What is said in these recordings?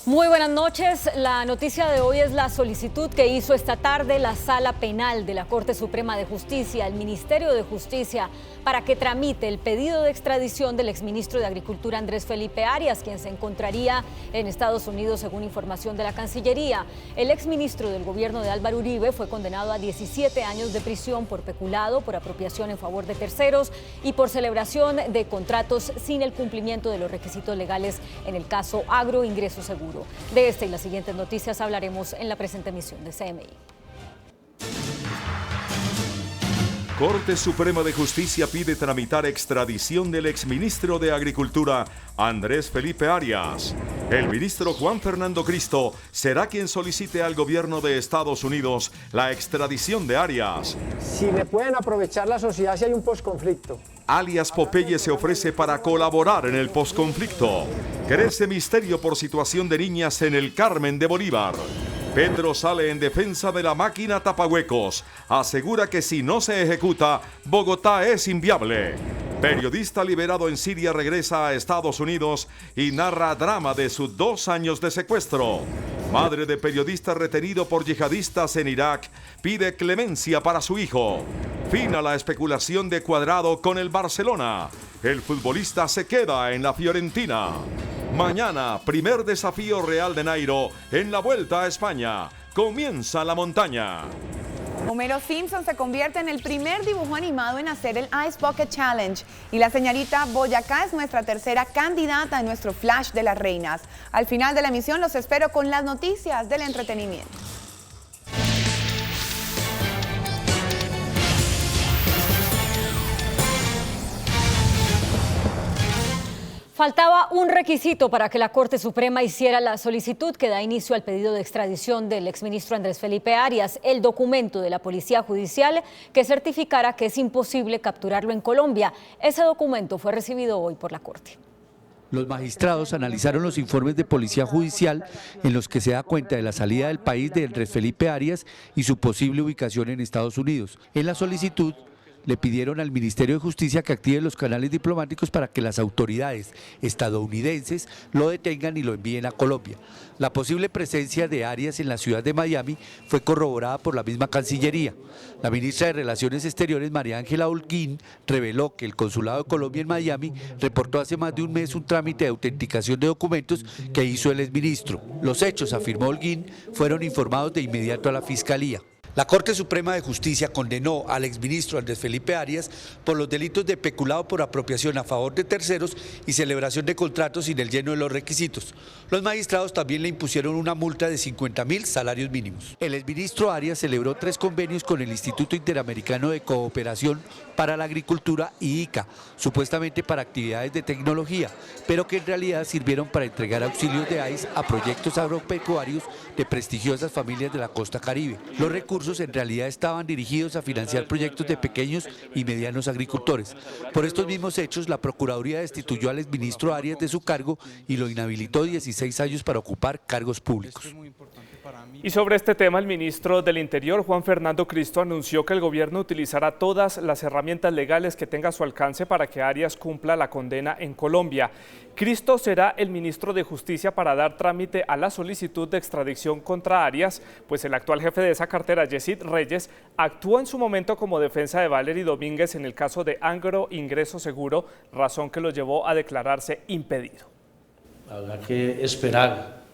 Muy buenas noches. La noticia de hoy es la solicitud que hizo esta tarde la Sala Penal de la Corte Suprema de Justicia, el Ministerio de Justicia, para que tramite el pedido de extradición del exministro de Agricultura Andrés Felipe Arias, quien se encontraría en Estados Unidos según información de la Cancillería. El exministro del gobierno de Álvaro Uribe fue condenado a 17 años de prisión por peculado, por apropiación en favor de terceros y por celebración de contratos sin el cumplimiento de los requisitos legales en el caso Agroingreso Seguro. De esta y las siguientes noticias hablaremos en la presente emisión de CMI. Corte Suprema de Justicia pide tramitar extradición del exministro de Agricultura, Andrés Felipe Arias. El ministro Juan Fernando Cristo será quien solicite al gobierno de Estados Unidos la extradición de Arias. Si me pueden aprovechar la sociedad si hay un posconflicto. Alias Popeye se ofrece para colaborar en el posconflicto. Crece misterio por situación de niñas en el Carmen de Bolívar. Petro sale en defensa de la máquina tapahuecos. Asegura que si no se ejecuta, Bogotá es inviable. Periodista liberado en Siria regresa a Estados Unidos y narra drama de sus 2 años de secuestro. Madre de periodista retenido por yihadistas en Irak pide clemencia para su hijo. Fin a la especulación de Cuadrado con el Barcelona. El futbolista se queda en la Fiorentina. Mañana, primer desafío Real de Nairo en la Vuelta a España. Comienza la montaña. Homero Simpson se convierte en el primer dibujo animado en hacer el Ice Bucket Challenge y la señorita Boyacá es nuestra tercera candidata en nuestro Flash de las Reinas. Al final de la emisión los espero con las noticias del entretenimiento. Faltaba un requisito para que la Corte Suprema hiciera la solicitud que da inicio al pedido de extradición del exministro Andrés Felipe Arias, el documento de la Policía Judicial que certificara que es imposible capturarlo en Colombia. Ese documento fue recibido hoy por la Corte. Los magistrados analizaron los informes de Policía Judicial en los que se da cuenta de la salida del país de Andrés Felipe Arias y su posible ubicación en Estados Unidos. En la solicitud le pidieron al Ministerio de Justicia que active los canales diplomáticos para que las autoridades estadounidenses lo detengan y lo envíen a Colombia. La posible presencia de Arias en la ciudad de Miami fue corroborada por la misma Cancillería. La ministra de Relaciones Exteriores, María Ángela Holguín, reveló que el Consulado de Colombia en Miami reportó hace más de un mes un trámite de autenticación de documentos que hizo el exministro. Los hechos, afirmó Holguín, fueron informados de inmediato a la Fiscalía. La Corte Suprema de Justicia condenó al exministro Andrés Felipe Arias por los delitos de peculado por apropiación a favor de terceros y celebración de contratos sin el lleno de los requisitos. Los magistrados también le impusieron una multa de 50.000 salarios mínimos. El exministro Arias celebró 3 convenios con el Instituto Interamericano de Cooperación para la Agricultura y ICA, supuestamente para actividades de tecnología, pero que en realidad sirvieron para entregar auxilios de ICE a proyectos agropecuarios de prestigiosas familias de la costa caribe. Los recursos en realidad estaban dirigidos a financiar proyectos de pequeños y medianos agricultores. Por estos mismos hechos, la Procuraduría destituyó al exministro Arias de su cargo y lo inhabilitó 16 años para ocupar cargos públicos. Y sobre este tema, el ministro del Interior, Juan Fernando Cristo, anunció que el gobierno utilizará todas las herramientas legales que tenga a su alcance para que Arias cumpla la condena en Colombia. Cristo será el ministro de Justicia para dar trámite a la solicitud de extradición contra Arias, pues el actual jefe de esa cartera, Yesid Reyes, actuó en su momento como defensa de Valery Domínguez en el caso de Agroingreso Seguro, razón que lo llevó a declararse impedido. Habrá que esperar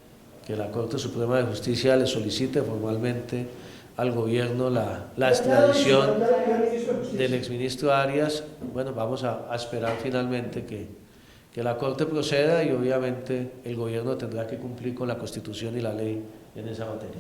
que la Corte Suprema de Justicia le solicite formalmente al gobierno la extradición del exministro Arias. Bueno, vamos a esperar finalmente que la Corte proceda y obviamente el gobierno tendrá que cumplir con la Constitución y la ley en esa materia.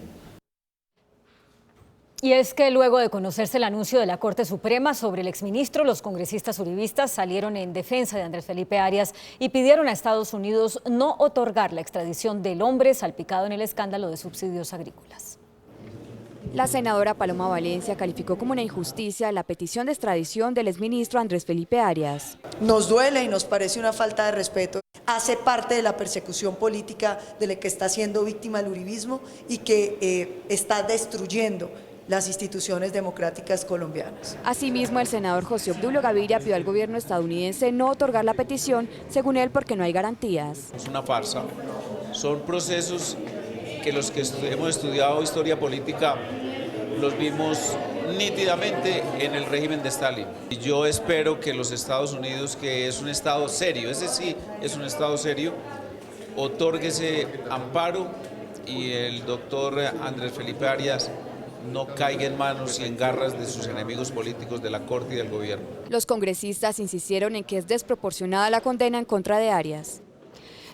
Y es que luego de conocerse el anuncio de la Corte Suprema sobre el exministro, los congresistas uribistas salieron en defensa de Andrés Felipe Arias y pidieron a Estados Unidos no otorgar la extradición del hombre salpicado en el escándalo de subsidios agrícolas. La senadora Paloma Valencia calificó como una injusticia la petición de extradición del exministro Andrés Felipe Arias. Nos duele y nos parece una falta de respeto. Hace parte de la persecución política de la que está siendo víctima el uribismo y que está destruyendo las instituciones democráticas colombianas. Asimismo, el senador José Obdulio Gaviria pidió al gobierno estadounidense no otorgar la petición, según él, porque no hay garantías. Es una farsa. Son procesos que los que hemos estudiado historia política los vimos nítidamente en el régimen de Stalin. Y yo espero que los Estados Unidos, que es un Estado serio, ese sí es un Estado serio, otorgue ese amparo y el doctor Andrés Felipe Arias no caiga en manos y en garras de sus enemigos políticos de la Corte y del gobierno. Los congresistas insistieron en que es desproporcionada la condena en contra de Arias.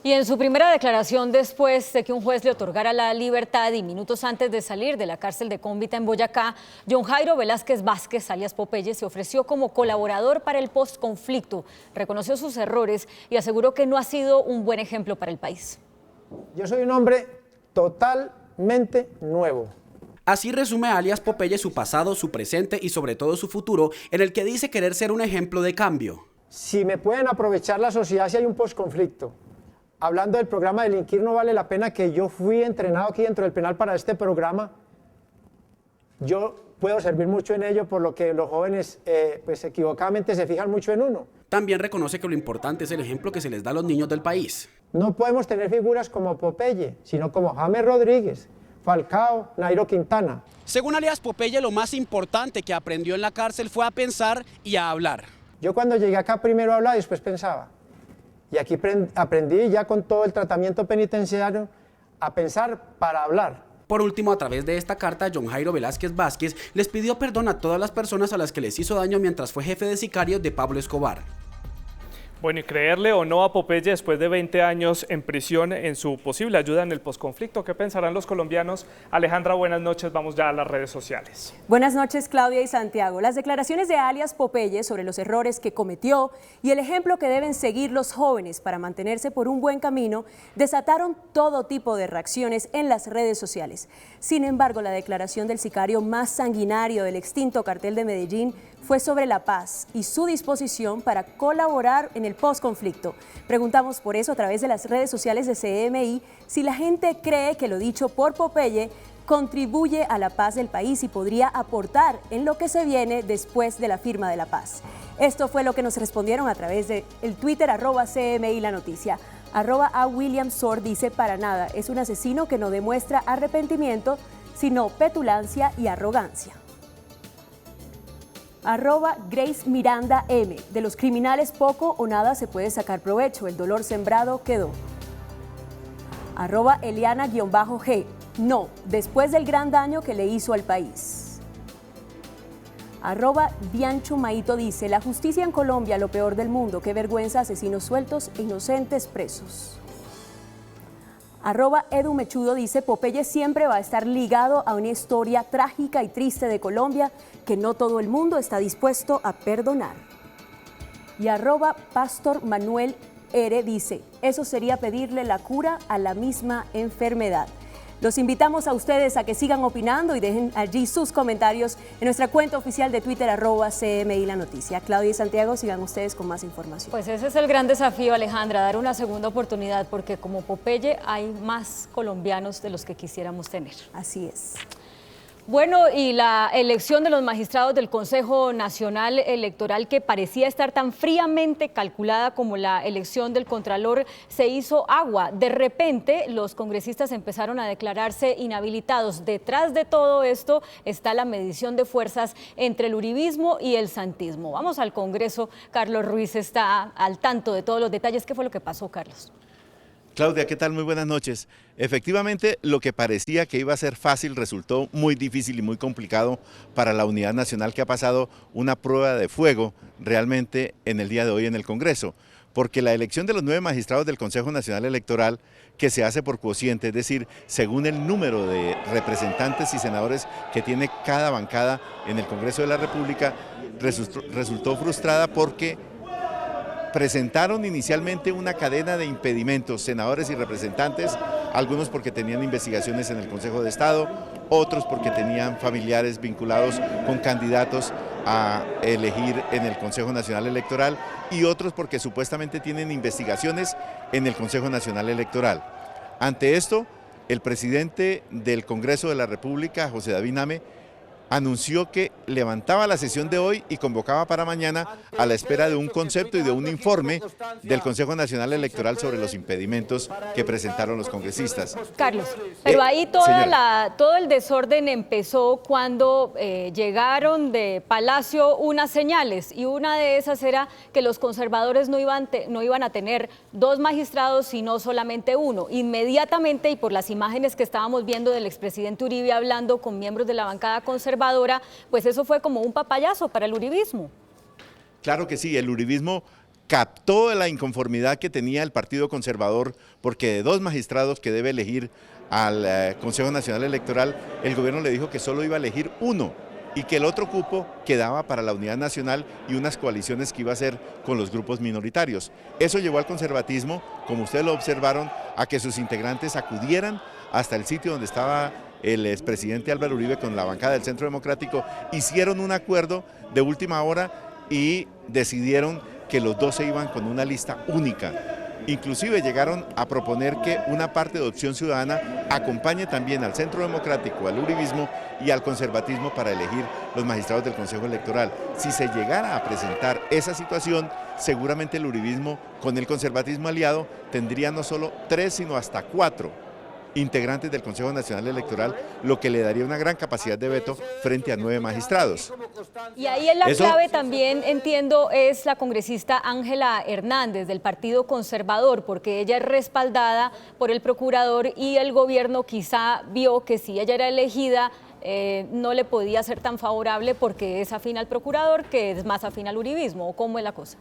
Y en su primera declaración después de que un juez le otorgara la libertad y minutos antes de salir de la cárcel de Cómbita en Boyacá, John Jairo Velázquez Vázquez, alias Popeye, se ofreció como colaborador para el postconflicto, reconoció sus errores y aseguró que no ha sido un buen ejemplo para el país. Yo soy un hombre totalmente nuevo. Así resume alias Popeye su pasado, su presente y sobre todo su futuro, en el que dice querer ser un ejemplo de cambio. Si me pueden aprovechar la sociedad si hay un postconflicto. Hablando del programa Delinquir, no vale la pena que yo fui entrenado aquí dentro del penal para este programa. Yo puedo servir mucho en ello, por lo que los jóvenes pues equivocadamente se fijan mucho en uno. También reconoce que lo importante es el ejemplo que se les da a los niños del país. No podemos tener figuras como Popeye, sino como James Rodríguez, Falcao, Nairo Quintana. Según alias Popeye, lo más importante que aprendió en la cárcel fue a pensar y a hablar. Yo cuando llegué acá primero hablaba y después pensaba. Y aquí aprendí ya con todo el tratamiento penitenciario a pensar para hablar. Por último, a través de esta carta, John Jairo Velázquez Vázquez les pidió perdón a todas las personas a las que les hizo daño mientras fue jefe de sicarios de Pablo Escobar. Bueno, y creerle o no a Popeye después de 20 años en prisión en su posible ayuda en el posconflicto, ¿qué pensarán los colombianos? Alejandra, buenas noches, vamos ya a las redes sociales. Buenas noches, Claudia y Santiago. Las declaraciones de alias Popeye sobre los errores que cometió y el ejemplo que deben seguir los jóvenes para mantenerse por un buen camino desataron todo tipo de reacciones en las redes sociales. Sin embargo, la declaración del sicario más sanguinario del extinto cartel de Medellín fue sobre la paz y su disposición para colaborar en el posconflicto. Preguntamos por eso a través de las redes sociales de CMI si la gente cree que lo dicho por Popeye contribuye a la paz del país y podría aportar en lo que se viene después de la firma de la paz. Esto fue lo que nos respondieron a través del Twitter @CMI La Noticia. @AWilliamSor dice: para nada, es un asesino que no demuestra arrepentimiento, sino petulancia y arrogancia. @Grace Miranda M. De los criminales poco o nada se puede sacar provecho, el dolor sembrado quedó. @Eliana_G. No, después del gran daño que le hizo al país. @Biancho Maito dice: la justicia en Colombia, lo peor del mundo, qué vergüenza, asesinos sueltos e inocentes presos. @Edu Mechudo dice: Popeye siempre va a estar ligado a una historia trágica y triste de Colombia que no todo el mundo está dispuesto a perdonar. Y @Pastor Manuel R. dice: eso sería pedirle la cura a la misma enfermedad. Los invitamos a ustedes a que sigan opinando y dejen allí sus comentarios en nuestra cuenta oficial de Twitter @CMI La Noticia. Claudia y Santiago, sigan ustedes con más información. Pues ese es el gran desafío, Alejandra, dar una segunda oportunidad, porque como Popeye hay más colombianos de los que quisiéramos tener. Así es. Bueno, y la elección de los magistrados del Consejo Nacional Electoral, que parecía estar tan fríamente calculada como la elección del Contralor, se hizo agua. De repente, los congresistas empezaron a declararse inhabilitados. Detrás de todo esto está la medición de fuerzas entre el uribismo y el santismo. Vamos al Congreso. Carlos Ruiz está al tanto de todos los detalles. ¿Qué fue lo que pasó, Carlos? Claudia, ¿qué tal? Muy buenas noches. Efectivamente, lo que parecía que iba a ser fácil resultó muy difícil y muy complicado para la Unidad Nacional, que ha pasado una prueba de fuego realmente en el día de hoy en el Congreso, porque la elección de los 9 magistrados del Consejo Nacional Electoral, que se hace por cociente, es decir, según el número de representantes y senadores que tiene cada bancada en el Congreso de la República, resultó frustrada porque presentaron inicialmente una cadena de impedimentos, senadores y representantes, algunos porque tenían investigaciones en el Consejo de Estado, otros porque tenían familiares vinculados con candidatos a elegir en el Consejo Nacional Electoral y otros porque supuestamente tienen investigaciones en el Consejo Nacional Electoral. Ante esto, el presidente del Congreso de la República, José David Name, anunció que levantaba la sesión de hoy y convocaba para mañana a la espera de un concepto y de un informe del Consejo Nacional Electoral sobre los impedimentos que presentaron los congresistas. Carlos, pero ahí todo el desorden empezó cuando llegaron de Palacio unas señales, y una de esas era que los conservadores no iban a tener 2 magistrados, sino solamente uno. Inmediatamente, y por las imágenes que estábamos viendo del expresidente Uribe hablando con miembros de la bancada conservadora, pues eso fue como un papayazo para el uribismo. Claro que sí, el uribismo captó la inconformidad que tenía el Partido Conservador, porque de 2 magistrados que debe elegir al Consejo Nacional Electoral, el gobierno le dijo que solo iba a elegir 1 y que el otro cupo quedaba para la unidad nacional y unas coaliciones que iba a hacer con los grupos minoritarios. Eso llevó al conservatismo, como ustedes lo observaron, a que sus integrantes acudieran hasta el sitio donde estaba el expresidente Álvaro Uribe con la bancada del Centro Democrático, hicieron un acuerdo de última hora y decidieron que los 2 se iban con una lista única. Inclusive llegaron a proponer que una parte de Opción Ciudadana acompañe también al Centro Democrático, al uribismo y al conservatismo para elegir los magistrados del Consejo Electoral. Si se llegara a presentar esa situación, seguramente el uribismo con el conservatismo aliado tendría no solo 3, sino hasta 4 integrantes del Consejo Nacional Electoral, lo que le daría una gran capacidad de veto frente a 9 magistrados. Y ahí en la clave también, entiendo, es la congresista Ángela Hernández del Partido Conservador, porque ella es respaldada por el procurador y el gobierno quizá vio que si ella era elegida no le podía ser tan favorable porque es afín al procurador, que es más afín al uribismo. ¿O cómo es la cosa?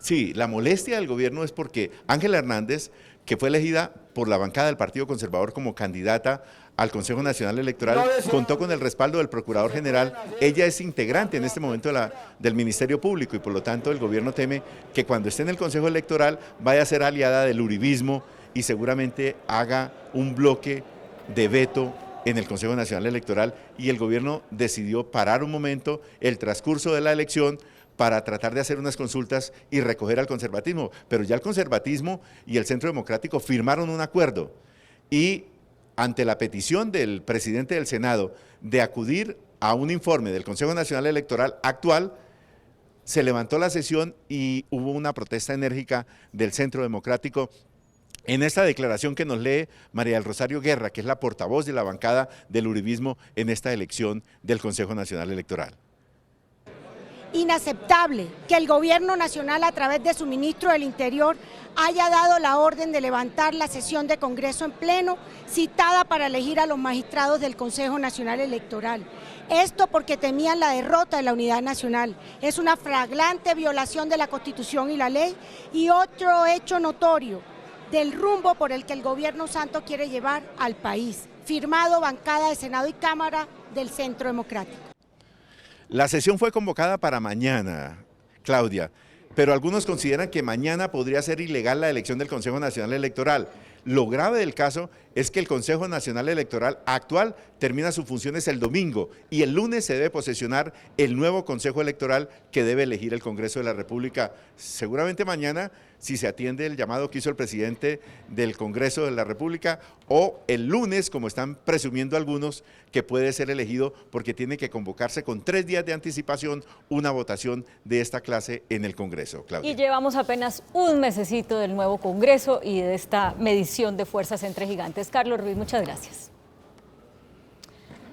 Sí, la molestia del gobierno es porque Ángela Hernández, que fue elegida por la bancada del Partido Conservador como candidata al Consejo Nacional Electoral, contó con el respaldo del Procurador General. Ella es integrante en este momento del Ministerio Público y por lo tanto el gobierno teme que cuando esté en el Consejo Electoral vaya a ser aliada del uribismo y seguramente haga un bloque de veto en el Consejo Nacional Electoral, y el gobierno decidió parar un momento el transcurso de la elección para tratar de hacer unas consultas y recoger al conservatismo, pero ya el conservatismo y el Centro Democrático firmaron un acuerdo, y ante la petición del presidente del Senado de acudir a un informe del Consejo Nacional Electoral actual, se levantó la sesión y hubo una protesta enérgica del Centro Democrático. En esta declaración que nos lee María del Rosario Guerra, que es la portavoz de la bancada del uribismo en esta elección del Consejo Nacional Electoral. Inaceptable que el gobierno nacional a través de su ministro del Interior haya dado la orden de levantar la sesión de Congreso en pleno citada para elegir a los magistrados del Consejo Nacional Electoral. Esto porque temían la derrota de la unidad nacional. Es una flagrante violación de la Constitución y la ley y otro hecho notorio del rumbo por el que el gobierno Santos quiere llevar al país. Firmado bancada de Senado y Cámara del Centro Democrático. La sesión fue convocada para mañana, Claudia, pero algunos consideran que mañana podría ser ilegal la elección del Consejo Nacional Electoral. Lo grave del caso es que el Consejo Nacional Electoral actual termina sus funciones el domingo y el lunes se debe posesionar el nuevo Consejo Electoral que debe elegir el Congreso de la República. Seguramente mañana, si se atiende el llamado que hizo el presidente del Congreso de la República, o el lunes, como están presumiendo algunos, que puede ser elegido porque tiene que convocarse con 3 días de anticipación una votación de esta clase en el Congreso. Claudia. Y llevamos apenas un mesecito del nuevo Congreso y de esta medición de fuerzas entre gigantes. Carlos Ruiz, muchas gracias.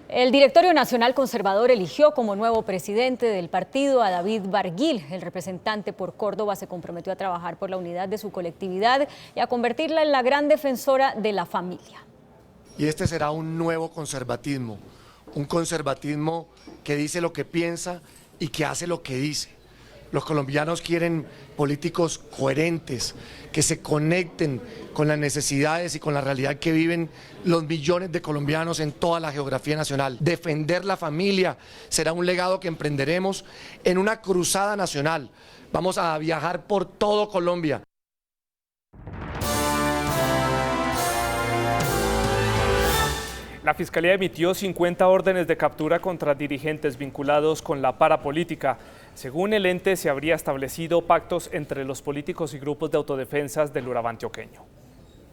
El Directorio Nacional Conservador eligió como nuevo presidente del partido a David Barguil. El representante por Córdoba se comprometió a trabajar por la unidad de su colectividad y a convertirla en la gran defensora de la familia. Y este será un nuevo conservatismo, un conservatismo que dice lo que piensa y que hace lo que dice. Los colombianos quieren políticos coherentes, que se conecten con las necesidades y con la realidad que viven los millones de colombianos en toda la geografía nacional. Defender la familia será un legado que emprenderemos en una cruzada nacional. Vamos a viajar por todo Colombia. La Fiscalía emitió 50 órdenes de captura contra dirigentes vinculados con la parapolítica. Según el ente, se habría establecido pactos entre los políticos y grupos de autodefensas del Urabá antioqueño.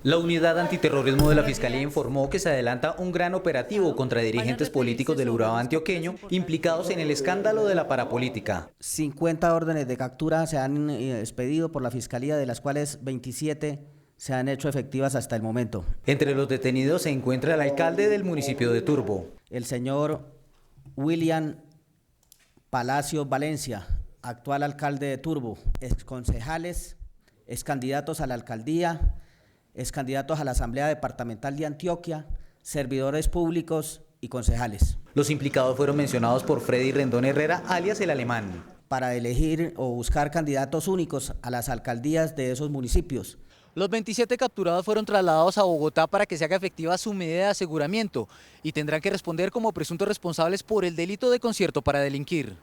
La unidad antiterrorismo de la Fiscalía informó que se adelanta un gran operativo contra dirigentes políticos del Urabá antioqueño implicados en el escándalo de la parapolítica. 50 órdenes de captura se han expedido por la Fiscalía, de las cuales 27 se han hecho efectivas hasta el momento. Entre los detenidos se encuentra el alcalde del municipio de Turbo, el señor William Palacios Valencia, actual alcalde de Turbo, exconcejales, excandidatos a la alcaldía, excandidatos a la Asamblea Departamental de Antioquia, servidores públicos y concejales. Los implicados fueron mencionados por Freddy Rendón Herrera, alias el Alemán, para elegir o buscar candidatos únicos a las alcaldías de esos municipios. Los 27 capturados fueron trasladados a Bogotá para que se haga efectiva su medida de aseguramiento y tendrán que responder como presuntos responsables por el delito de concierto para delinquir.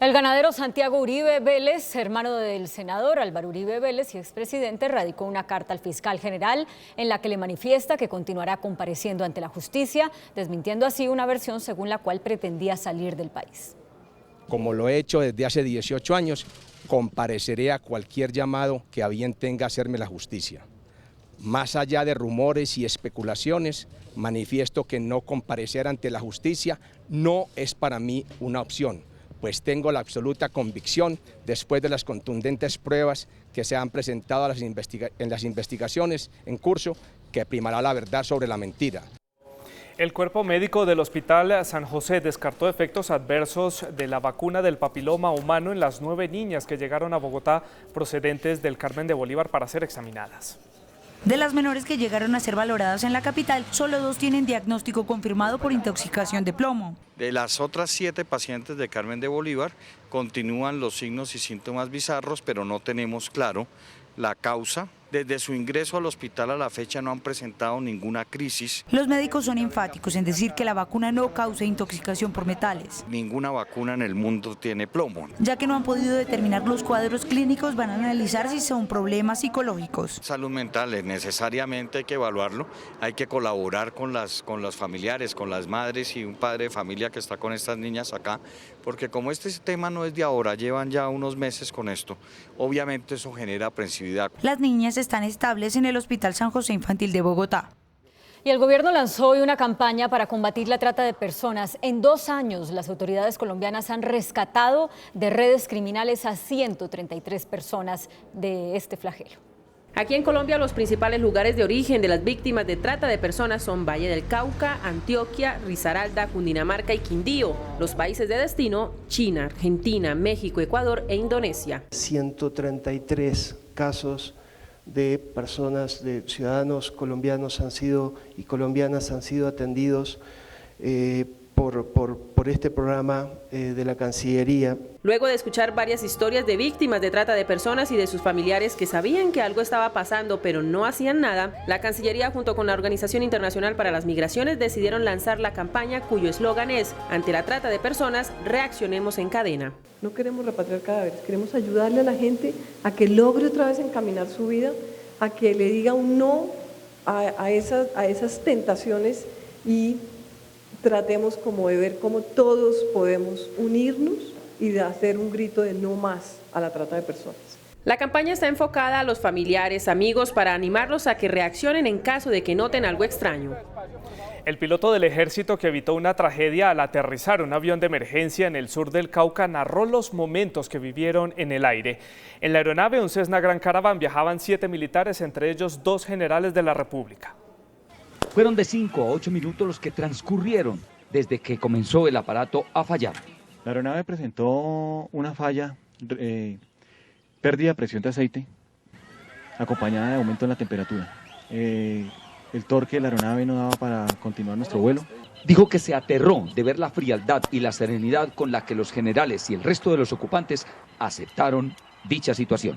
El ganadero Santiago Uribe Vélez, hermano del senador Álvaro Uribe Vélez y expresidente, radicó una carta al fiscal general en la que le manifiesta que continuará compareciendo ante la justicia, desmintiendo así una versión según la cual pretendía salir del país. Como lo he hecho desde hace 18 años, compareceré a cualquier llamado que a bien tenga hacerme la justicia. Más allá de rumores y especulaciones, manifiesto que no comparecer ante la justicia no es para mí una opción, pues tengo la absoluta convicción, después de las contundentes pruebas que se han presentado en las investigaciones en curso, que primará la verdad sobre la mentira. El cuerpo médico del Hospital San José descartó efectos adversos de la vacuna del papiloma humano en las 9 niñas que llegaron a Bogotá procedentes del Carmen de Bolívar para ser examinadas. De las menores que llegaron a ser valoradas en la capital, solo 2 tienen diagnóstico confirmado por intoxicación de plomo. De las otras 7 pacientes de Carmen de Bolívar continúan los signos y síntomas bizarros, pero no tenemos claro la causa. Desde su ingreso al hospital a la fecha no han presentado ninguna crisis. Los médicos son enfáticos en decir que la vacuna no causa intoxicación por metales. Ninguna vacuna en el mundo tiene plomo. Ya que no han podido determinar los cuadros clínicos, van a analizar si son problemas psicológicos. Salud mental, necesariamente hay que evaluarlo, hay que colaborar con los familiares, con las madres y un padre de familia que está con estas niñas acá, porque como este tema no es de ahora, llevan ya unos meses con esto, obviamente eso genera aprensividad. Las niñas están estables en el Hospital San José Infantil de Bogotá. Y el gobierno lanzó hoy una campaña para combatir la trata de personas. En 2 años, las autoridades colombianas han rescatado de redes criminales a 133 personas de este flagelo. Aquí en Colombia, los principales lugares de origen de las víctimas de trata de personas son Valle del Cauca, Antioquia, Risaralda, Cundinamarca y Quindío. Los países de destino: China, Argentina, México, Ecuador e Indonesia. 133 casos de personas, de ciudadanos colombianos y colombianas han sido atendidos por este programa de la Cancillería. Luego de escuchar varias historias de víctimas de trata de personas y de sus familiares que sabían que algo estaba pasando pero no hacían nada, la Cancillería junto con la Organización Internacional para las Migraciones decidieron lanzar la campaña cuyo eslogan es: ante la trata de personas, reaccionemos en cadena. No queremos repatriar cadáveres, queremos ayudarle a la gente a que logre otra vez encaminar su vida, a que le diga un no a esas tentaciones y tratemos como de ver cómo todos podemos unirnos y de hacer un grito de no más a la trata de personas. La campaña está enfocada a los familiares, amigos, para animarlos a que reaccionen en caso de que noten algo extraño. El piloto del ejército que evitó una tragedia al aterrizar un avión de emergencia en el sur del Cauca narró los momentos que vivieron en el aire. En la aeronave, un Cessna Grand Caravan, viajaban 7 militares, entre ellos 2 generales de la República. Fueron de 5 a 8 minutos los que transcurrieron desde que comenzó el aparato a fallar. La aeronave presentó una falla, pérdida de presión de aceite, acompañada de aumento en la temperatura. El torque de la aeronave no daba para continuar nuestro vuelo. Dijo que se aterró de ver la frialdad y la serenidad con la que los generales y el resto de los ocupantes aceptaron dicha situación.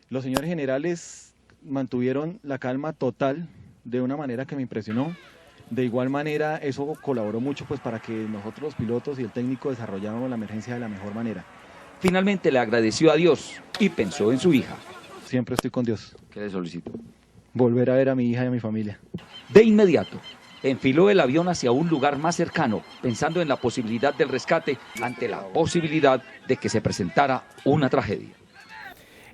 Los señores generales mantuvieron la calma total de una manera que me impresionó. De igual manera, eso colaboró mucho pues para que nosotros los pilotos y el técnico desarrolláramos la emergencia de la mejor manera. Finalmente le agradeció a Dios y pensó en su hija. Siempre estoy con Dios. ¿Qué le solicito? Volver a ver a mi hija y a mi familia. De inmediato, enfiló el avión hacia un lugar más cercano, pensando en la posibilidad del rescate ante la posibilidad de que se presentara una tragedia.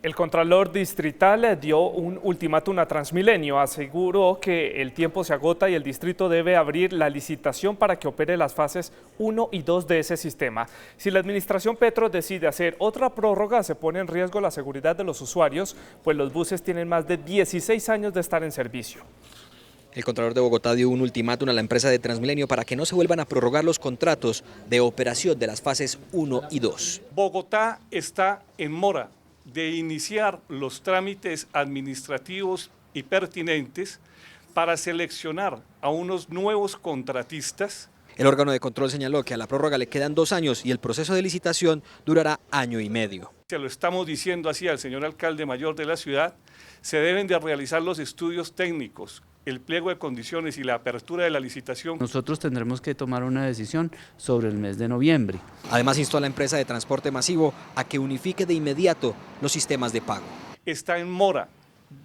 El Contralor Distrital dio un ultimátum a Transmilenio, aseguró que el tiempo se agota y el distrito debe abrir la licitación para que opere las fases 1 y 2 de ese sistema. Si la administración Petro decide hacer otra prórroga, se pone en riesgo la seguridad de los usuarios, pues los buses tienen más de 16 años de estar en servicio. El Contralor de Bogotá dio un ultimátum a la empresa de Transmilenio para que no se vuelvan a prorrogar los contratos de operación de las fases 1 y 2. Bogotá está en mora de iniciar los trámites administrativos y pertinentes para seleccionar a unos nuevos contratistas. El órgano de control señaló que a la prórroga le quedan 2 años y el proceso de licitación durará 1,5 años. Se lo estamos diciendo así al señor alcalde mayor de la ciudad, se deben de realizar los estudios técnicos, el pliego de condiciones y la apertura de la licitación. Nosotros tendremos que tomar una decisión sobre el mes de noviembre. Además instó a la empresa de transporte masivo a que unifique de inmediato los sistemas de pago. Está en mora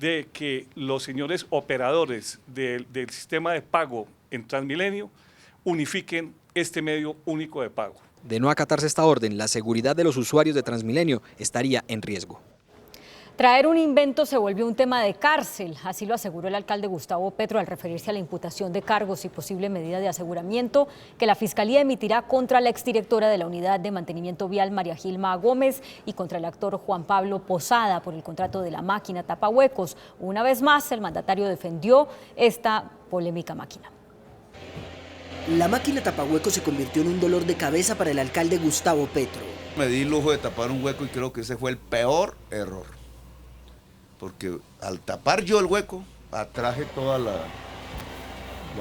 de que los señores operadores del sistema de pago en Transmilenio unifiquen este medio único de pago. De no acatarse esta orden, la seguridad de los usuarios de Transmilenio estaría en riesgo. Traer un invento se volvió un tema de cárcel, así lo aseguró el alcalde Gustavo Petro al referirse a la imputación de cargos y posible medida de aseguramiento que la Fiscalía emitirá contra la exdirectora de la Unidad de Mantenimiento Vial María Gilma Gómez y contra el actor Juan Pablo Posada por el contrato de la máquina tapahuecos. Una vez más, el mandatario defendió esta polémica máquina. La máquina tapahuecos se convirtió en un dolor de cabeza para el alcalde Gustavo Petro. Me di el lujo de tapar un hueco y creo que ese fue el peor error. Porque al tapar yo el hueco, atraje toda la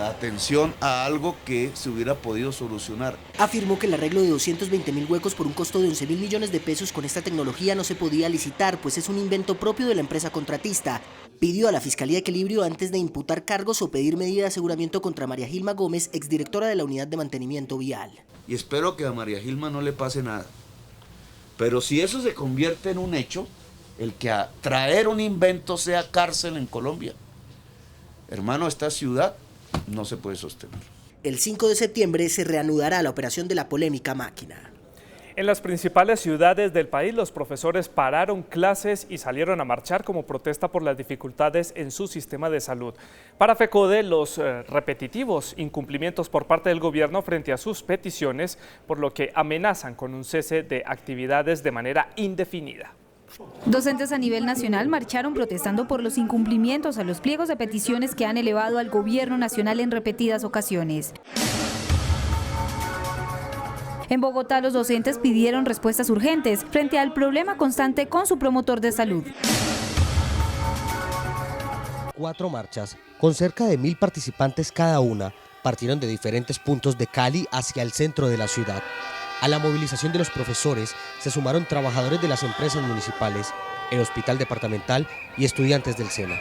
atención a algo que se hubiera podido solucionar. Afirmó que el arreglo de 220.000 huecos por un costo de 11.000 millones de pesos con esta tecnología no se podía licitar, pues es un invento propio de la empresa contratista. Pidió a la Fiscalía Equilibrio antes de imputar cargos o pedir medida de aseguramiento contra María Gilma Gómez, exdirectora de la Unidad de Mantenimiento Vial. Y espero que a María Gilma no le pase nada. Pero si eso se convierte en un hecho, el que a traer un invento sea cárcel en Colombia, hermano, esta ciudad no se puede sostener. El 5 de septiembre se reanudará la operación de la polémica máquina. En las principales ciudades del país, los profesores pararon clases y salieron a marchar como protesta por las dificultades en su sistema de salud. Para FECODE, los repetitivos incumplimientos por parte del gobierno frente a sus peticiones, por lo que amenazan con un cese de actividades de manera indefinida. Docentes a nivel nacional marcharon protestando por los incumplimientos a los pliegos de peticiones que han elevado al gobierno nacional en repetidas ocasiones. En Bogotá, los docentes pidieron respuestas urgentes frente al problema constante con su promotor de salud. 4 marchas, con cerca de 1.000 participantes cada una, partieron de diferentes puntos de Cali hacia el centro de la ciudad. A la movilización de los profesores se sumaron trabajadores de las empresas municipales, el hospital departamental y estudiantes del SENA.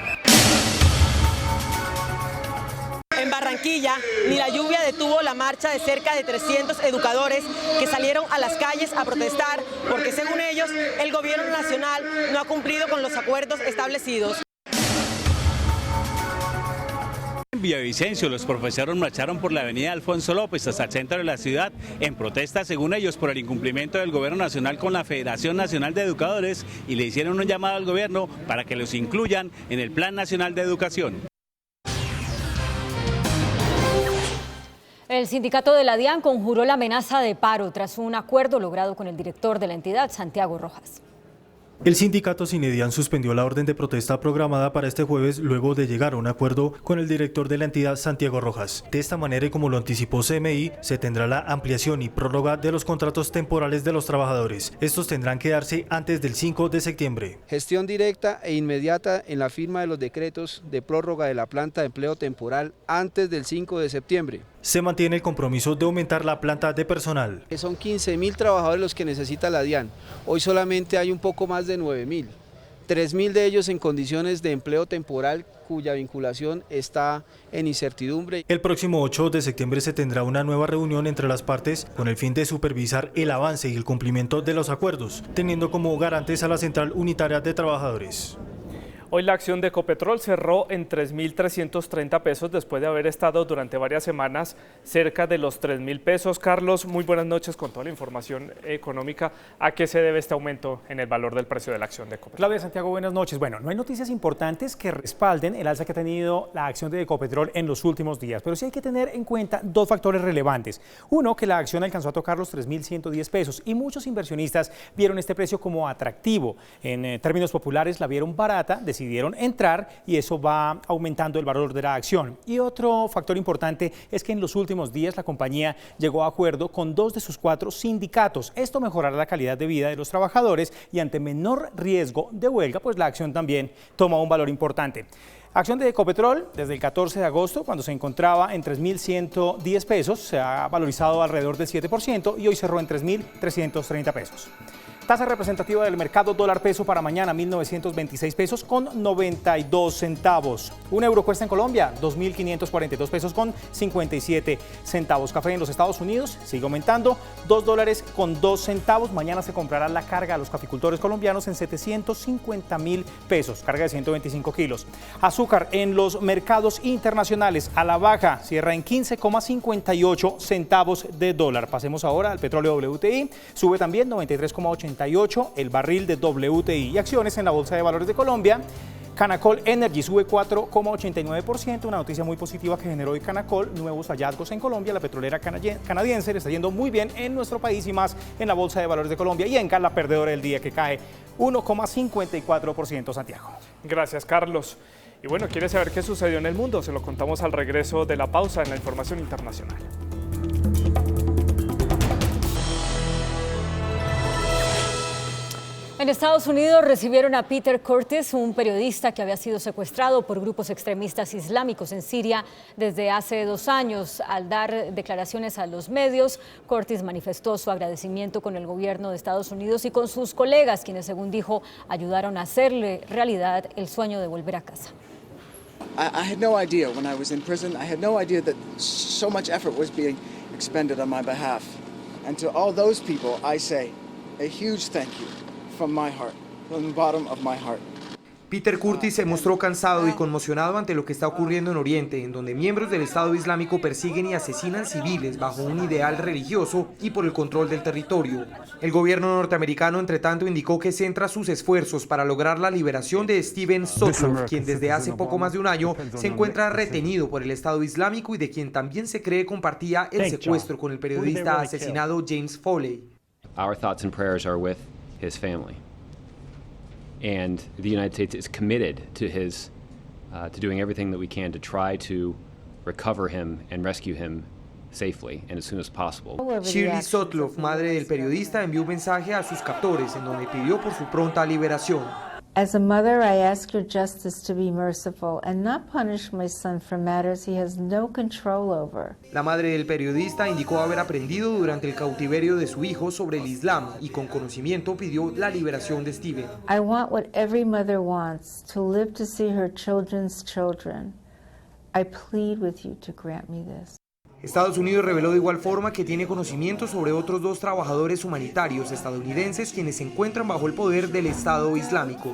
En Barranquilla, ni la lluvia detuvo la marcha de cerca de 300 educadores que salieron a las calles a protestar porque, según ellos, el gobierno nacional no ha cumplido con los acuerdos establecidos. En Villavicencio, los profesores marcharon por la avenida Alfonso López hasta el centro de la ciudad en protesta, según ellos, por el incumplimiento del gobierno nacional con la Federación Nacional de Educadores y le hicieron un llamado al gobierno para que los incluyan en el Plan Nacional de Educación. El sindicato de la DIAN conjuró la amenaza de paro tras un acuerdo logrado con el director de la entidad, Santiago Rojas. El sindicato Sinedian suspendió la orden de protesta programada para este jueves luego de llegar a un acuerdo con el director de la entidad, Santiago Rojas. De esta manera, y como lo anticipó CMI, se tendrá la ampliación y prórroga de los contratos temporales de los trabajadores. Estos tendrán que darse antes del 5 de septiembre. Gestión directa e inmediata en la firma de los decretos de prórroga de la planta de empleo temporal antes del 5 de septiembre. Se mantiene el compromiso de aumentar la planta de personal. Son 15.000 trabajadores los que necesita la DIAN. Hoy solamente hay un poco más de 9.000. 3.000 de ellos en condiciones de empleo temporal cuya vinculación está en incertidumbre. El próximo 8 de septiembre se tendrá una nueva reunión entre las partes con el fin de supervisar el avance y el cumplimiento de los acuerdos, teniendo como garantes a la Central Unitaria de Trabajadores. Hoy la acción de Ecopetrol cerró en 3.330 pesos después de haber estado durante varias semanas cerca de los 3.000 pesos. Carlos, muy buenas noches con toda la información económica. ¿A qué se debe este aumento en el valor del precio de la acción de Ecopetrol? Claudia, Santiago, buenas noches. Bueno, no hay noticias importantes que respalden el alza que ha tenido la acción de Ecopetrol en los últimos días, pero sí hay que tener en cuenta dos factores relevantes. Uno, que la acción alcanzó a tocar los 3.110 pesos y muchos inversionistas vieron este precio como atractivo. En términos populares la vieron barata, decidieron entrar y eso va aumentando el valor de la acción. Y otro factor importante es que en los últimos días la compañía llegó a acuerdo con 2 de sus 4 sindicatos. Esto mejorará la calidad de vida de los trabajadores y ante menor riesgo de huelga, pues la acción también toma un valor importante. Acción de Ecopetrol desde el 14 de agosto, cuando se encontraba en 3.110 pesos, se ha valorizado alrededor del 7% y hoy cerró en 3.330 pesos. Tasa representativa del mercado dólar-peso para mañana, 1.926 pesos con 92 centavos. Un euro cuesta en Colombia, 2.542 pesos con 57 centavos. Café en los Estados Unidos sigue aumentando, $2 con 2 centavos. Mañana se comprará la carga a los caficultores colombianos en 750.000 pesos, carga de 125 kilos. Azúcar en los mercados internacionales a la baja, cierra en 15,58 centavos de dólar. Pasemos ahora al petróleo WTI, sube también 93,88 el barril de WTI. Y acciones en la Bolsa de Valores de Colombia. Canacol Energy sube 4,89%, una noticia muy positiva que generó hoy Canacol, nuevos hallazgos en Colombia. La petrolera canadiense le está yendo muy bien en nuestro país y más en la Bolsa de Valores de Colombia. Y Enca, la perdedora del día, que cae 1,54%, Santiago. Gracias, Carlos. Y bueno, ¿quieres saber qué sucedió en el mundo? Se lo contamos al regreso de la pausa en la información internacional. En Estados Unidos recibieron a Peter Curtis, un periodista que había sido secuestrado por grupos extremistas islámicos en Siria desde hace 2 años. Al dar declaraciones a los medios, Curtis manifestó su agradecimiento con el gobierno de Estados Unidos y con sus colegas, quienes, según dijo, ayudaron a hacerle realidad el sueño de volver a casa. I had no idea when I was in prison. I had no idea that so much effort was being expended on my behalf. And to all those people, I say a huge thank you. From my heart, from the bottom of my heart. Peter Curtis se mostró cansado y conmocionado ante lo que está ocurriendo en Oriente, en donde miembros del Estado Islámico persiguen y asesinan civiles bajo un ideal religioso y por el control del territorio. El gobierno norteamericano, entre tanto, indicó que centra sus esfuerzos para lograr la liberación de Steven Sotloff, quien desde hace poco más de un año se encuentra retenido por el Estado Islámico y de quien también se cree compartía el secuestro con el periodista asesinado James Foley. Our thoughts and prayers are with his family, and the United States is committed to his to doing everything that we can to try to recover him and rescue him safely and as soon as possible. Shirley Sotloff, madre del periodista, envió un mensaje a sus captores en donde pidió por su pronta liberación. As a mother, I ask your justice to be merciful and not punish my son for matters he has no control over. La madre del periodista indicó haber aprendido durante el cautiverio de su hijo sobre el Islam y con conocimiento pidió la liberación de Steven. I want what every mother wants, to live to see her children's children. I plead with you to grant me this. Estados Unidos reveló de igual forma que tiene conocimiento sobre otros 2 trabajadores humanitarios estadounidenses quienes se encuentran bajo el poder del Estado Islámico.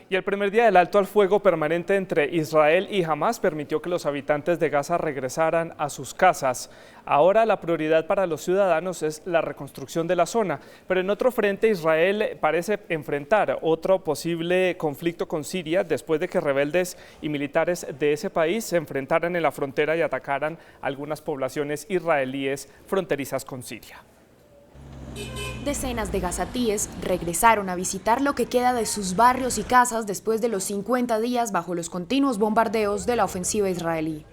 Y el primer día del alto al fuego permanente entre Israel y Hamás permitió que los habitantes de Gaza regresaran a sus casas. Ahora la prioridad para los ciudadanos es la reconstrucción de la zona, pero en otro frente Israel parece enfrentar otro posible conflicto con Siria después de que rebeldes y militares de ese país se enfrentaran en la frontera y atacaran algunas poblaciones israelíes fronterizas con Siria. Decenas de gazatíes regresaron a visitar lo que queda de sus barrios y casas después de los 50 días bajo los continuos bombardeos de la ofensiva israelí.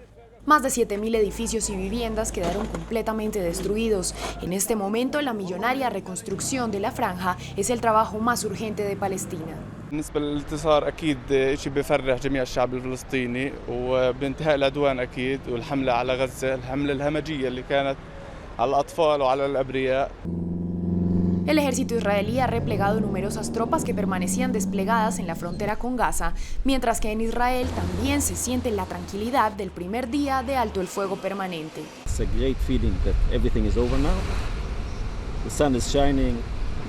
Más de 7.000 edificios y viviendas quedaron completamente destruidos. En este momento, la millonaria reconstrucción de la franja es el trabajo más urgente de Palestina. بالنسبة للانتصار أكيد شيء بيفرح جميع الشعب الفلسطيني وبانتهاء العدوان أكيد والحملة على غزة الحملة الهمجية اللي كانت على الأطفال وعلى الأبرياء. El ejército israelí ha replegado numerosas tropas que permanecían desplegadas en la frontera con Gaza, mientras que en Israel también se siente la tranquilidad del primer día de alto el fuego permanente. It's a great feeling that everything is over now. The sun is shining,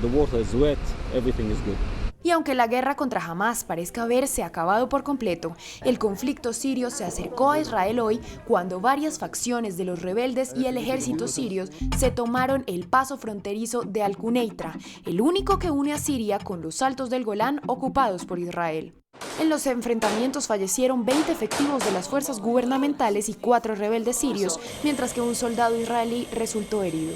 the water is wet, everything is good. Y aunque la guerra contra Hamás parezca haberse acabado por completo, el conflicto sirio se acercó a Israel hoy cuando varias facciones de los rebeldes y el ejército sirios se tomaron el paso fronterizo de Al-Quneitra, el único que une a Siria con los altos del Golán ocupados por Israel. En los enfrentamientos fallecieron 20 efectivos de las fuerzas gubernamentales y 4 rebeldes sirios, mientras que un soldado israelí resultó herido.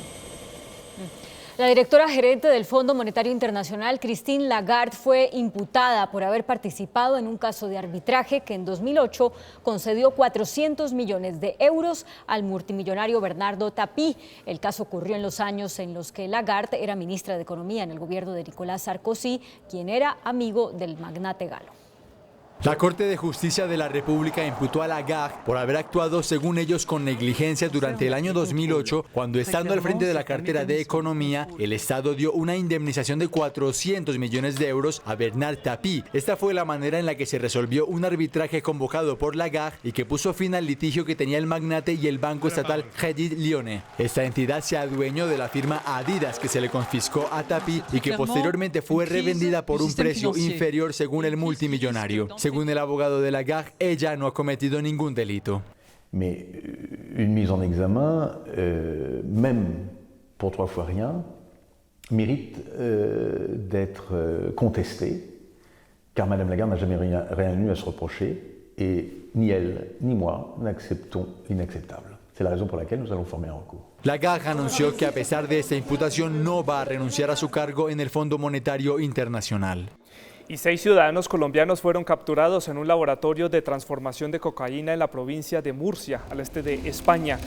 La directora gerente del Fondo Monetario Internacional, Christine Lagarde, fue imputada por haber participado en un caso de arbitraje que en 2008 concedió 400 millones de euros al multimillonario Bernardo Tapie. El caso ocurrió en los años en los que Lagarde era ministra de Economía en el gobierno de Nicolás Sarkozy, quien era amigo del magnate galo. La Corte de Justicia de la República imputó a Lagarde por haber actuado, según ellos, con negligencia durante el año 2008, cuando, estando al frente de la cartera de Economía, el Estado dio una indemnización de 400 millones de euros a Bernard Tapie. Esta fue la manera en la que se resolvió un arbitraje convocado por Lagarde y que puso fin al litigio que tenía el magnate y el banco estatal Crédit Lyonnais. Esta entidad se adueñó de la firma Adidas, que se le confiscó a Tapie y que posteriormente fue revendida por un precio inferior, según el multimillonario. Según el abogado de Lagarde, ella no ha cometido ningún delito. Mais une mise en examen, même pour 3 fois rien, mérite d'être contestée, car Madame Lagarde n'a jamais rien eu à se reprocher, et ni elle ni moi n'acceptons l'inacceptable. C'est la raison pour laquelle nous allons former un recours. Lagarde anunció que a pesar de esta imputación no va a renunciar a su cargo en el Fondo Monetario Internacional. Y 6 ciudadanos colombianos fueron capturados en un laboratorio de transformación de cocaína en la provincia de Murcia, al este de España.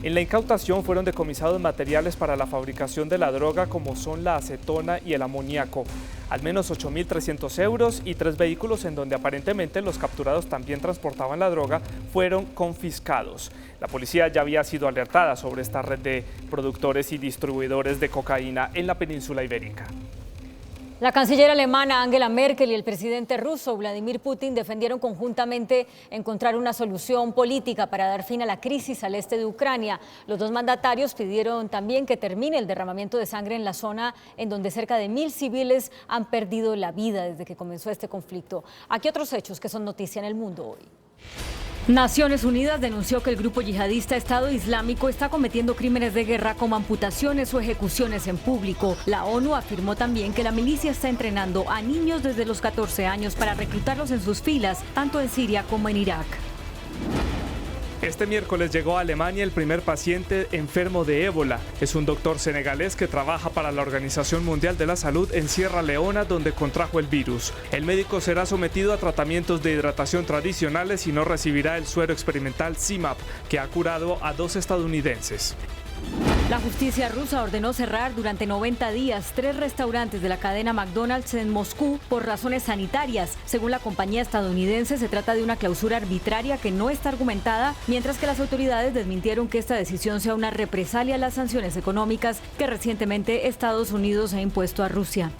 En la incautación fueron decomisados materiales para la fabricación de la droga, como son la acetona y el amoníaco. Al menos 8.300 euros y 3 vehículos en donde aparentemente los capturados también transportaban la droga fueron confiscados. La policía ya había sido alertada sobre esta red de productores y distribuidores de cocaína en la península ibérica. La canciller alemana Angela Merkel y el presidente ruso Vladimir Putin defendieron conjuntamente encontrar una solución política para dar fin a la crisis al este de Ucrania. Los dos mandatarios pidieron también que termine el derramamiento de sangre en la zona en donde cerca de 1.000 civiles han perdido la vida desde que comenzó este conflicto. Aquí otros hechos que son noticia en el mundo hoy. Naciones Unidas denunció que el grupo yihadista Estado Islámico está cometiendo crímenes de guerra como amputaciones o ejecuciones en público. La ONU afirmó también que la milicia está entrenando a niños desde los 14 años para reclutarlos en sus filas, tanto en Siria como en Irak. Este miércoles llegó a Alemania el primer paciente enfermo de ébola. Es un doctor senegalés que trabaja para la Organización Mundial de la Salud en Sierra Leona, donde contrajo el virus. El médico será sometido a tratamientos de hidratación tradicionales y no recibirá el suero experimental CIMAP, que ha curado a 2 estadounidenses. La justicia rusa ordenó cerrar durante 90 días 3 restaurantes de la cadena McDonald's en Moscú por razones sanitarias. Según la compañía estadounidense, se trata de una clausura arbitraria que no está argumentada, mientras que las autoridades desmintieron que esta decisión sea una represalia a las sanciones económicas que recientemente Estados Unidos ha impuesto a Rusia.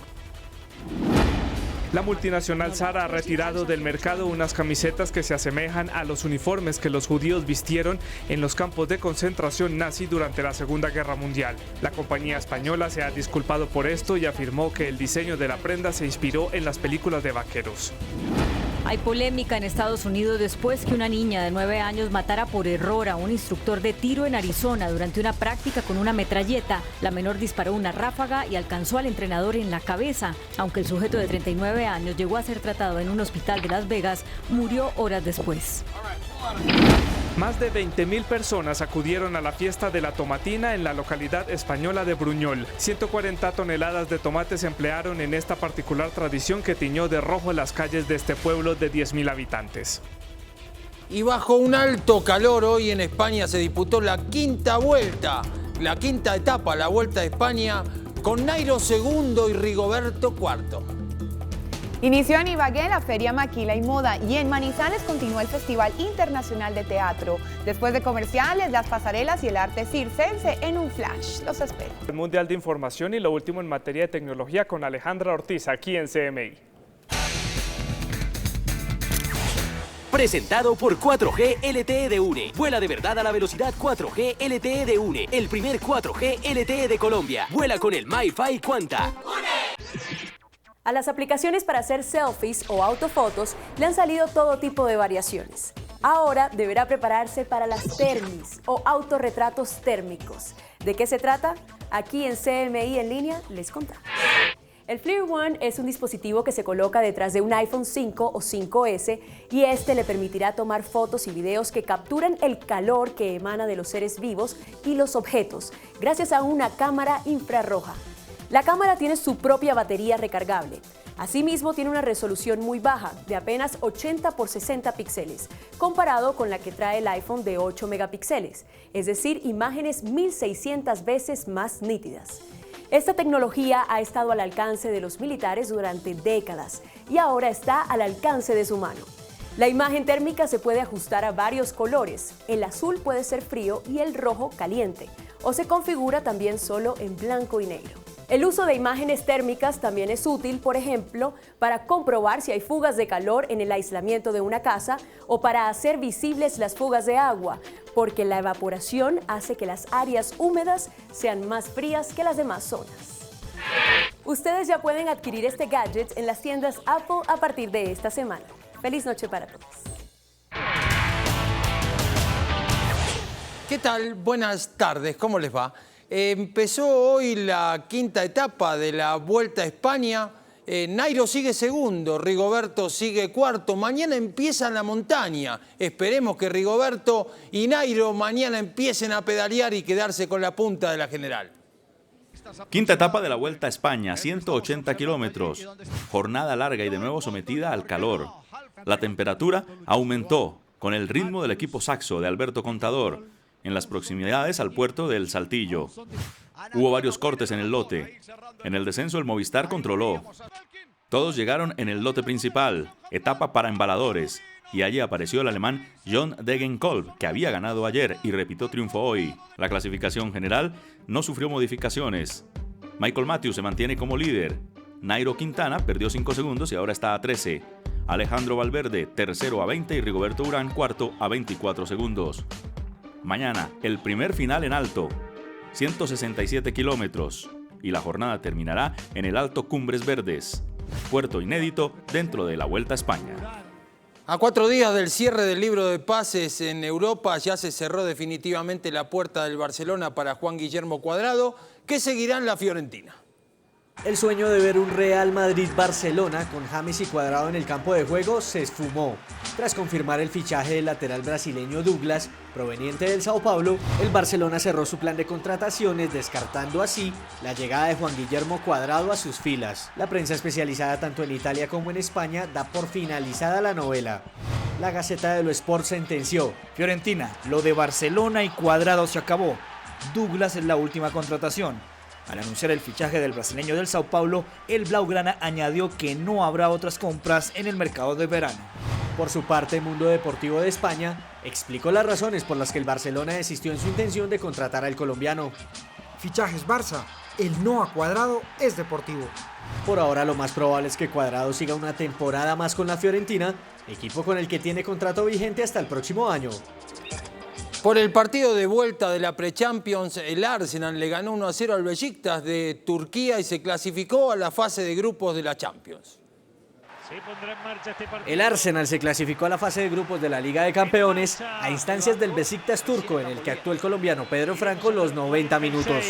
La multinacional Zara ha retirado del mercado unas camisetas que se asemejan a los uniformes que los judíos vistieron en los campos de concentración nazi durante la Segunda Guerra Mundial. La compañía española se ha disculpado por esto y afirmó que el diseño de la prenda se inspiró en las películas de vaqueros. Hay polémica en Estados Unidos después que una niña de 9 años matara por error a un instructor de tiro en Arizona durante una práctica con una metralleta. La menor disparó una ráfaga y alcanzó al entrenador en la cabeza. Aunque el sujeto de 39 años llegó a ser tratado en un hospital de Las Vegas, murió horas después. Más de 20.000 personas acudieron a la fiesta de la tomatina en la localidad española de Bruñol. 140 toneladas de tomates se emplearon en esta particular tradición que tiñó de rojo las calles de este pueblo de 10.000 habitantes. Y bajo un alto calor hoy en España se disputó la quinta etapa, la Vuelta a España, con Nairo II y Rigoberto IV. Inició en Ibagué la Feria Maquila y Moda y en Manizales continúa el Festival Internacional de Teatro. Después de comerciales, las pasarelas y el arte circense en un flash. Los espero. El Mundial de Información y lo último en materia de tecnología con Alejandra Ortiz aquí en CMI. Presentado por 4G LTE de UNE. Vuela de verdad a la velocidad 4G LTE de UNE. El primer 4G LTE de Colombia. Vuela con el MiFi Quanta. ¡UNE! A las aplicaciones para hacer selfies o autofotos le han salido todo tipo de variaciones. Ahora deberá prepararse para las thermis o autorretratos térmicos. ¿De qué se trata? Aquí en CMI en línea les contamos. El FLIR One es un dispositivo que se coloca detrás de un iPhone 5 o 5S y este le permitirá tomar fotos y videos que capturan el calor que emana de los seres vivos y los objetos gracias a una cámara infrarroja. La cámara tiene su propia batería recargable. Asimismo, tiene una resolución muy baja, de apenas 80 por 60 píxeles, comparado con la que trae el iPhone de 8 megapíxeles, es decir, imágenes 1600 veces más nítidas. Esta tecnología ha estado al alcance de los militares durante décadas y ahora está al alcance de su mano. La imagen térmica se puede ajustar a varios colores. El azul puede ser frío y el rojo caliente, o se configura también solo en blanco y negro. El uso de imágenes térmicas también es útil, por ejemplo, para comprobar si hay fugas de calor en el aislamiento de una casa o para hacer visibles las fugas de agua, porque la evaporación hace que las áreas húmedas sean más frías que las demás zonas. Ustedes ya pueden adquirir este gadget en las tiendas Apple a partir de esta semana. ¡Feliz noche para todos! ¿Qué tal? Buenas tardes, ¿cómo les va? Empezó hoy la quinta etapa de la Vuelta a España. Nairo sigue segundo, Rigoberto sigue cuarto. Mañana empieza la montaña. Esperemos que Rigoberto y Nairo mañana empiecen a pedalear y quedarse con la punta de la general. Quinta etapa de la Vuelta a España, 180 kilómetros. Jornada larga y de nuevo sometida al calor. La temperatura aumentó con el ritmo del equipo saxo de Alberto Contador en las proximidades al puerto del Saltillo. Hubo varios cortes en el lote. En el descenso el Movistar controló. Todos llegaron en el lote principal, etapa para embaladores, y allí apareció el alemán John Degenkolb, que había ganado ayer y repitió triunfo hoy. La clasificación general no sufrió modificaciones. Michael Matthews se mantiene como líder. Nairo Quintana perdió 5 segundos y ahora está a 13. Alejandro Valverde, tercero a 20 y Rigoberto Urán, cuarto a 24 segundos. Mañana, el primer final en alto, 167 kilómetros, y la jornada terminará en el Alto Cumbres Verdes, puerto inédito dentro de la Vuelta a España. A 4 días del cierre del libro de pases en Europa, ya se cerró definitivamente la puerta del Barcelona para Juan Guillermo Cuadrado, que seguirá en la Fiorentina. El sueño de ver un Real Madrid-Barcelona con James y Cuadrado en el campo de juego se esfumó. Tras confirmar el fichaje del lateral brasileño Douglas, proveniente del Sao Paulo, el Barcelona cerró su plan de contrataciones, descartando así la llegada de Juan Guillermo Cuadrado a sus filas. La prensa especializada tanto en Italia como en España da por finalizada la novela. La Gaceta dello Sport sentenció: Fiorentina, lo de Barcelona y Cuadrado se acabó. Douglas es la última contratación. Al anunciar el fichaje del brasileño del Sao Paulo, el blaugrana añadió que no habrá otras compras en el mercado de verano. Por su parte, Mundo Deportivo de España explicó las razones por las que el Barcelona desistió en su intención de contratar al colombiano. Fichajes Barça, el no a Cuadrado es deportivo. Por ahora lo más probable es que Cuadrado siga una temporada más con la Fiorentina, equipo con el que tiene contrato vigente hasta el próximo año. Por el partido de vuelta de la Pre-Champions, el Arsenal le ganó 1-0 al Beşiktaş de Turquía y se clasificó a la fase de grupos de la Champions. El Arsenal se clasificó a la fase de grupos de la Liga de Campeones a instancias del Beşiktaş turco, en el que actuó el colombiano Pedro Franco los 90 minutos.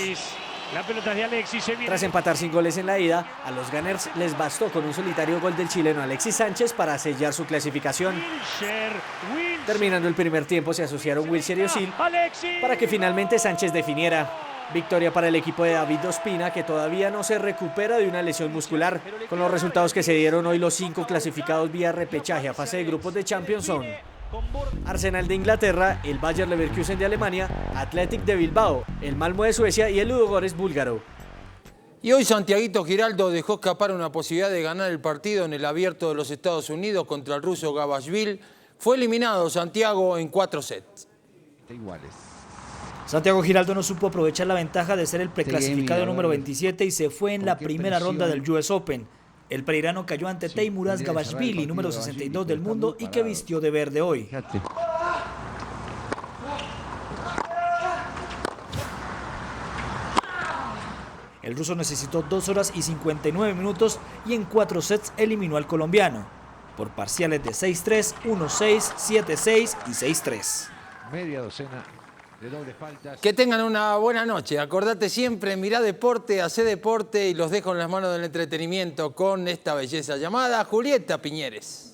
Tras empatar sin goles en la ida, a los Gunners les bastó con un solitario gol del chileno Alexis Sánchez para sellar su clasificación. Terminando el primer tiempo se asociaron Wilshere y Özil para que finalmente Sánchez definiera. Victoria para el equipo de David Ospina, que todavía no se recupera de una lesión muscular. Con los resultados que se dieron hoy, los 5 clasificados vía repechaje a fase de grupos de Champions son Arsenal de Inglaterra, el Bayer Leverkusen de Alemania, Athletic de Bilbao, el Malmö de Suecia y el Ludogorets búlgaro. Y hoy Santiaguito Giraldo dejó escapar una posibilidad de ganar el partido en el Abierto de los Estados Unidos contra el ruso Gabashvili. Fue eliminado Santiago en 4 sets. Santiago Giraldo no supo aprovechar la ventaja de ser el preclasificado número 27 y se fue en la primera ronda del US Open. El pereirano cayó ante Teimuraz Gabashvili, número 62 del mundo y que vistió de verde hoy. El El ruso necesitó 2 horas y 59 minutos y en 4 sets eliminó al colombiano, por parciales de 6-3, 1-6, 7-6 y 6-3. Media docena de dobles faltas. Que tengan una buena noche. Acordate siempre, mirá deporte, hacé deporte y los dejo en las manos del entretenimiento con esta belleza llamada Julieta Piñeres.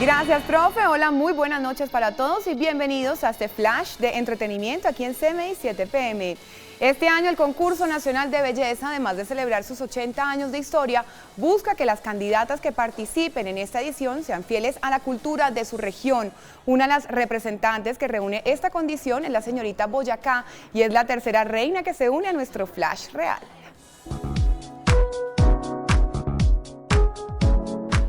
Gracias, profe. Hola, muy buenas noches para todos y bienvenidos a este flash de entretenimiento aquí en CMI 7 PM. Este año el Concurso Nacional de Belleza, además de celebrar sus 80 años de historia, busca que las candidatas que participen en esta edición sean fieles a la cultura de su región. Una de las representantes que reúne esta condición es la señorita Boyacá y es la tercera reina que se une a nuestro flash real.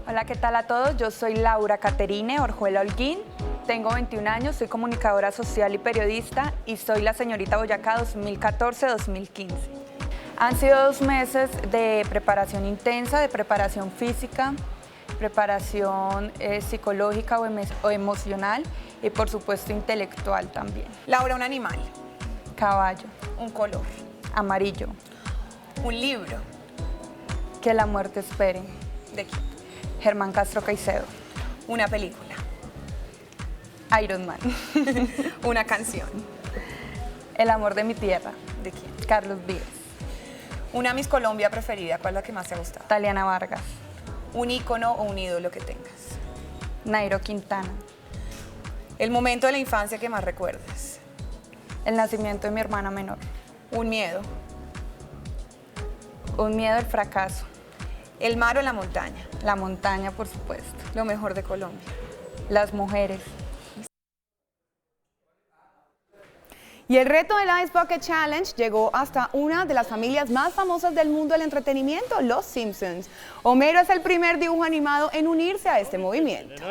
Hola, ¿qué tal a todos? Yo soy Laura Caterine Orjuela Holguín, tengo 21 años, soy comunicadora social y periodista y soy la señorita Boyacá 2014-2015. Han sido 2 meses de preparación intensa, de preparación física, preparación psicológica o emocional y por supuesto intelectual también. Laura, un animal. Caballo. Un color. Amarillo. Un libro. Que la muerte espere. ¿De quién? Germán Castro Caicedo. Una película. Iron Man. Una canción. El amor de mi tierra. ¿De quién? Carlos Vives. Una Miss Colombia preferida, ¿cuál es la que más te ha gustado? Taliana Vargas. Un ícono o un ídolo que tengas. Nairo Quintana. El momento de la infancia que más recuerdas. El nacimiento de mi hermana menor. Un miedo. Un miedo al fracaso. ¿El mar o la montaña? La montaña, por supuesto. Lo mejor de Colombia. Las mujeres. Y el reto del Ice Bucket Challenge llegó hasta una de las familias más famosas del mundo del entretenimiento, los Simpsons. Homero es el primer dibujo animado en unirse a este movimiento.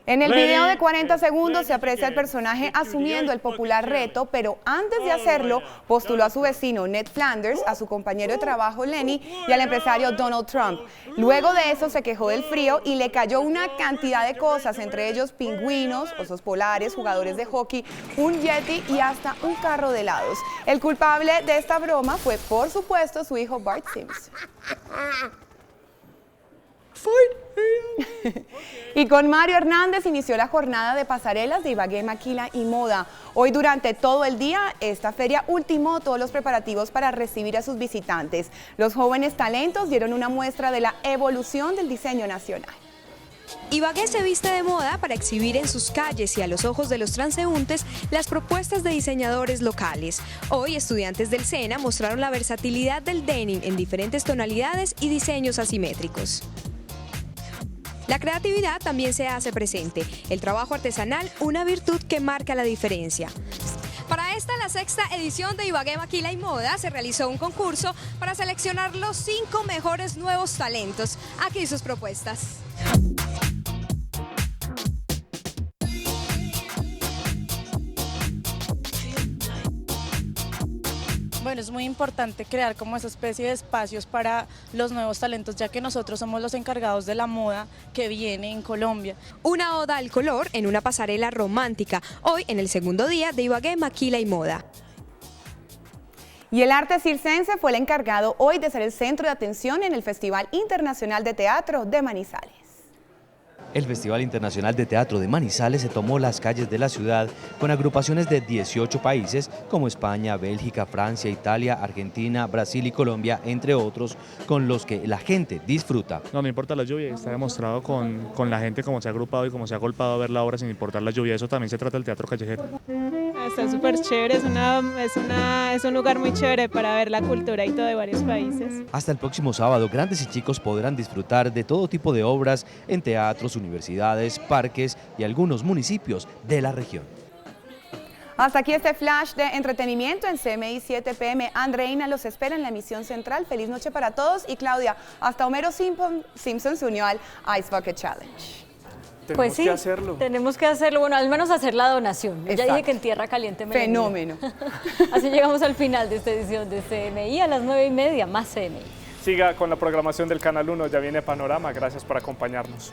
En el video de 40 segundos se aprecia el personaje asumiendo el popular reto, pero antes de hacerlo, postuló a su vecino Ned Flanders, a su compañero de trabajo Lenny y al empresario Donald Trump. Luego de eso se quejó del frío y le cayó una cantidad de cosas, entre ellos pingüinos, osos polares, jugadores de hockey, un jet y hasta un carro de helados. El culpable de esta broma fue, por supuesto, su hijo Bart Simpson. Y con Mario Hernández inició la jornada de pasarelas de Ibagué, Maquila y Moda. Hoy durante todo el día esta feria ultimó todos los preparativos para recibir a sus visitantes. Los jóvenes talentos dieron una muestra de la evolución del diseño nacional. Ibagué se viste de moda para exhibir en sus calles y a los ojos de los transeúntes las propuestas de diseñadores locales. Hoy, estudiantes del SENA mostraron la versatilidad del denim en diferentes tonalidades y diseños asimétricos. La creatividad también se hace presente. El trabajo artesanal, una virtud que marca la diferencia. Para esta, la 6ª edición de Ibagué, Maquila y Moda, se realizó un concurso para seleccionar los 5 mejores nuevos talentos. Aquí sus propuestas. Bueno, es muy importante crear como esa especie de espacios para los nuevos talentos, ya que nosotros somos los encargados de la moda que viene en Colombia. Una oda al color en una pasarela romántica, hoy en el segundo día de Ibagué, Maquila y Moda. Y el arte circense fue el encargado hoy de ser el centro de atención en el Festival Internacional de Teatro de Manizales. El Festival Internacional de Teatro de Manizales se tomó las calles de la ciudad con agrupaciones de 18 países como España, Bélgica, Francia, Italia, Argentina, Brasil y Colombia, entre otros, con los que la gente disfruta. No importa la lluvia, está demostrado con la gente cómo se ha agrupado y cómo se ha golpeado a ver la obra sin importar la lluvia. Eso también se trata del teatro callejero. Está súper chévere, es un lugar muy chévere para ver la cultura y todo de varios países. Hasta el próximo sábado, grandes y chicos podrán disfrutar de todo tipo de obras en teatros, universidades, parques y algunos municipios de la región. Hasta aquí este flash de entretenimiento en CMI 7 PM. Andreina los espera en la emisión central. Feliz noche para todos. Y Claudia, hasta Homero Simpson se unió al Ice Bucket Challenge. Pues sí, tenemos que hacerlo, bueno, al menos hacer la donación. Ya dije que en tierra caliente me fenómeno. Así llegamos al final de esta edición de CMI. A las 9:30, más CMI. Siga con la programación del Canal 1, ya viene Panorama. Gracias por acompañarnos.